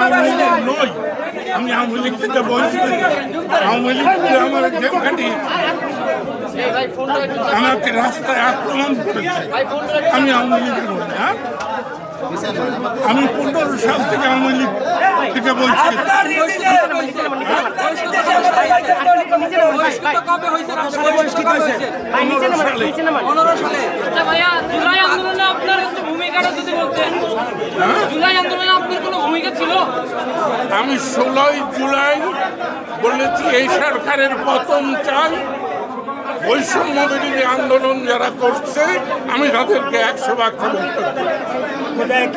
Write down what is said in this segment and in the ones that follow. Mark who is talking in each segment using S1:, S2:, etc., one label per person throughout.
S1: আওয়ামী লীগ নই, আমি আওয়ামী লীগ থেকে বহিষ্কৃত। আওয়ামী লীগ আমার জেল খাটিয়ে আমাকে রাস্তায় আক্রমণ করেছে, আমি আওয়ামী লীগের নই। হ্যাঁ, আমি 15 সাল থেকে আওয়ামী লীগ থেকে বহিষ্কৃত। আমি 16 জুলাই বলেছি এই সরকারের পতন চাই। বৈষম্য বিরোধী আন্দোলন যারা করছে আমি তাদেরকে 100 সমর্থন করি।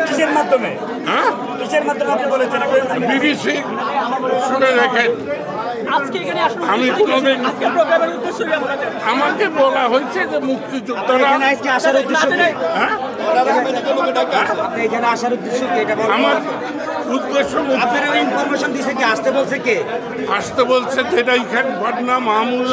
S2: কিসের মাধ্যমে?
S1: হ্যাঁ,
S2: কিসের মাধ্যমে আপনি বলেছেন?
S1: বিবিসি শুনে রেখেন। আমি কোনোদিন আমাকে বলা হয়েছে যে মুক্তিযোদ্ধারা
S2: আসার উদ্দেশ্য এখানে আসার উদ্দেশ্য কি?
S1: আমার উদ্দেশ্য
S2: ইনফরমেশন দিয়েছে কি? আসতে বলছে কে?
S1: আসতে বলছে যেটাই খান ঘটনা মামুন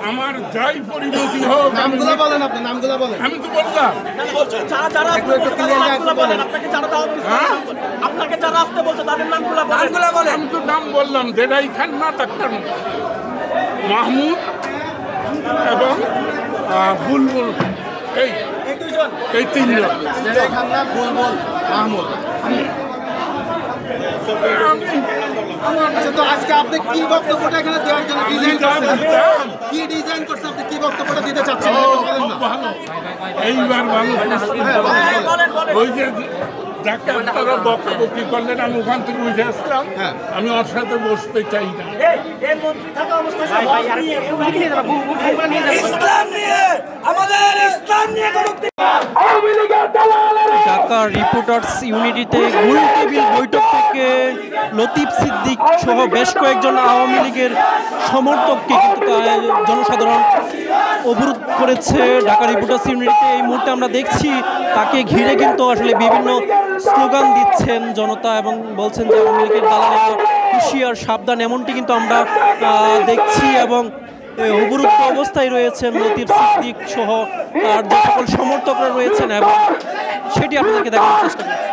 S1: আমার যাই পরিণতি হোক নামগুলো বলেন, আপনি নামগুলো বলেন। আমি তো বললাম
S2: আপনাকে যারা আসতে বলছে তাদের নামগুলো বলেন।
S1: আমি তো নাম বললাম, জেরাই খান না ডাক্তার মাহমুদ এবং বুলবুল, এই 3 জন। বুলবুল মাহমুদ।
S3: আচ্ছা, তো আজকে আপনি কি বক্তব্যটা এখানে দেওয়ার জন্য ডিজাইন করছেন? কি ডিজাইন করছেন আপনি? কি বক্তব্যটা দিতে চাচ্ছেন?
S1: এইবার ভালো। ওই যে ডাক্তাররা বকাবকি করলেন, আমি ওখান থেকে বুঝে আসলাম। আমি ওর সাথে বসতে চাই না।
S4: ঢাকা রিপোর্টার্স ইউনিটিতে গোল টেবিল বৈঠক থেকে লতিফ সিদ্দিক সহ বেশ কয়েকজন আওয়ামী লীগের সমর্থককে কিন্তু জনসাধারণ অবরোধ করেছে ঢাকা রিপোর্টার্স ইউনিটিতে। এই মুহূর্তে আমরা দেখছি তাকে ঘিরে কিন্তু আসলে বিভিন্ন স্লোগান দিচ্ছেন জনতা এবং বলছেন যে আওয়ামী লীগের দালালেরা হুঁশিয়ার, সাবধান, এমনটি কিন্তু আমরা দেখছি। এবং অবরুদ্ধ অবস্থায় রয়েছেন লতিফ সিদ্দিক সহ তার যে সকল সমর্থকরা রয়েছেন এবং সেটি আপনাদেরকে দেখানোর চেষ্টা করছি।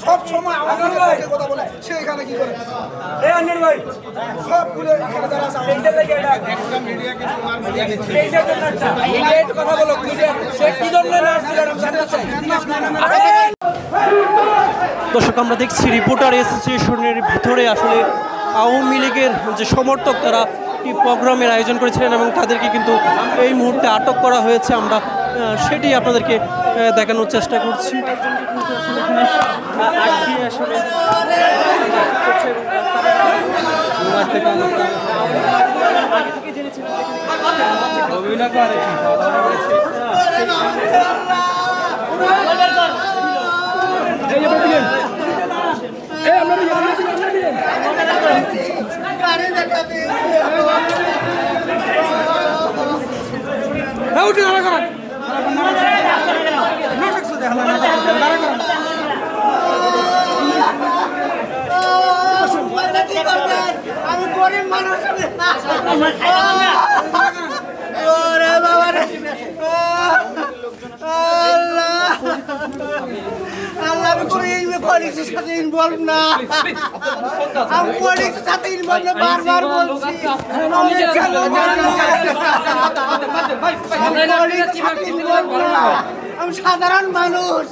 S3: সব সময় আমাদের কথা বলে সে এখানে কি করে? সবগুলো এখানে যারা আছে কথা বলো,
S4: দর্শক, আমরা দেখছি রিপোর্টার অ্যাসোসিয়েশনের ভিতরে আসলে আওয়ামী লীগের যে সমর্থক তারা প্রোগ্রামের আয়োজন করেছিলেন এবং তাদেরকে কিন্তু এই মুহূর্তে আটক করা হয়েছে। আমরা সেটি আপনাদেরকে দেখানোর চেষ্টা করছি।
S3: আমি গরিব মানুষ। আল্লাহ, আমি পলিটিক্সের সাথে ইনভলভ না। আমি পলিটিক্সের সাথে ইনভলভ না, বারবার বলছি। আমি সাধারণ মানুষ।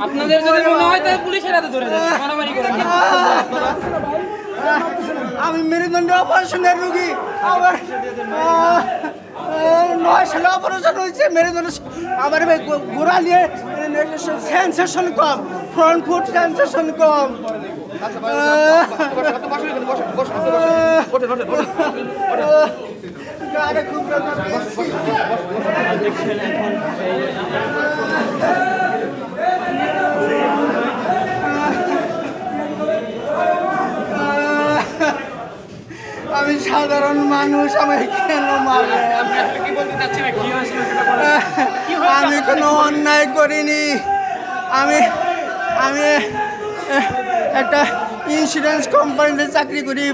S5: আপনাদের যদি মনে হয় তাহলে পুলিশের হাতে ধরে দেন, মারামারি করেন।
S3: আমি মেরুদণ্ড অপারেশনের রুগী আমার 9 সালে অপারেশন হয়েছে মেরুদণ্ড আমার গোড়া নিয়ে সেন্সেশন কম ফ্রন্ট ফুট সেন্সেশন কম গাড়ি খুব আমি সাধারণ মানুষ আমাকে কেন মারবে আমি কোনো অন্যায় করিনি আমি আমি একটা ইন্স্যুরেন্স কোম্পানিতে চাকরি করি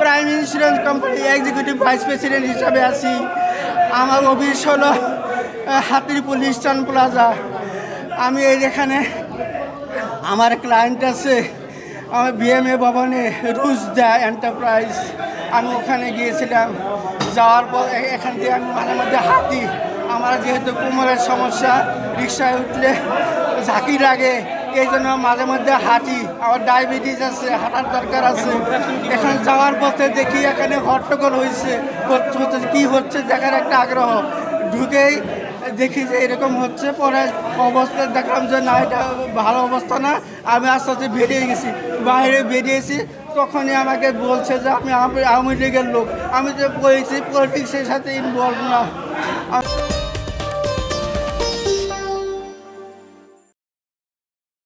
S3: prime insurance company executive vice president হিসাবে আছি আমার অফিস হলো হাতিরপুল ইস্টার্ন প্লাজা আমি এখানে আমার ক্লায়েন্ট আছে আমার বিএমএ ভবনে রুজদা এন্টারপ্রাইজ আমি ওখানে গিয়েছিলাম যাওয়ার পর এখান থেকে আমি মাঝে মধ্যে হাঁটি আমার যেহেতু কোমরের সমস্যা রিক্সায় উঠলে ঝাঁকি লাগে এই জন্য মাঝে মধ্যে হাঁটি আমার ডায়াবেটিস আছে হাঁটার দরকার আছে এখানে যাওয়ার পথে দেখি এখানে হট্টগোল হয়েছে কী হচ্ছে দেখার একটা আগ্রহ ঢুকেই দেখি যে এরকম হচ্ছে পরে অবস্থা দেখলাম যে না এটা ভালো অবস্থা না আমি আস্তে আস্তে বেরিয়ে গেছি বাইরে বেরিয়েছি তখনই আমাকে বলছে যে আমি আওয়ামী লীগের লোক আমি যে বলেছি পলিটিক্সের সাথে ইনভলভ না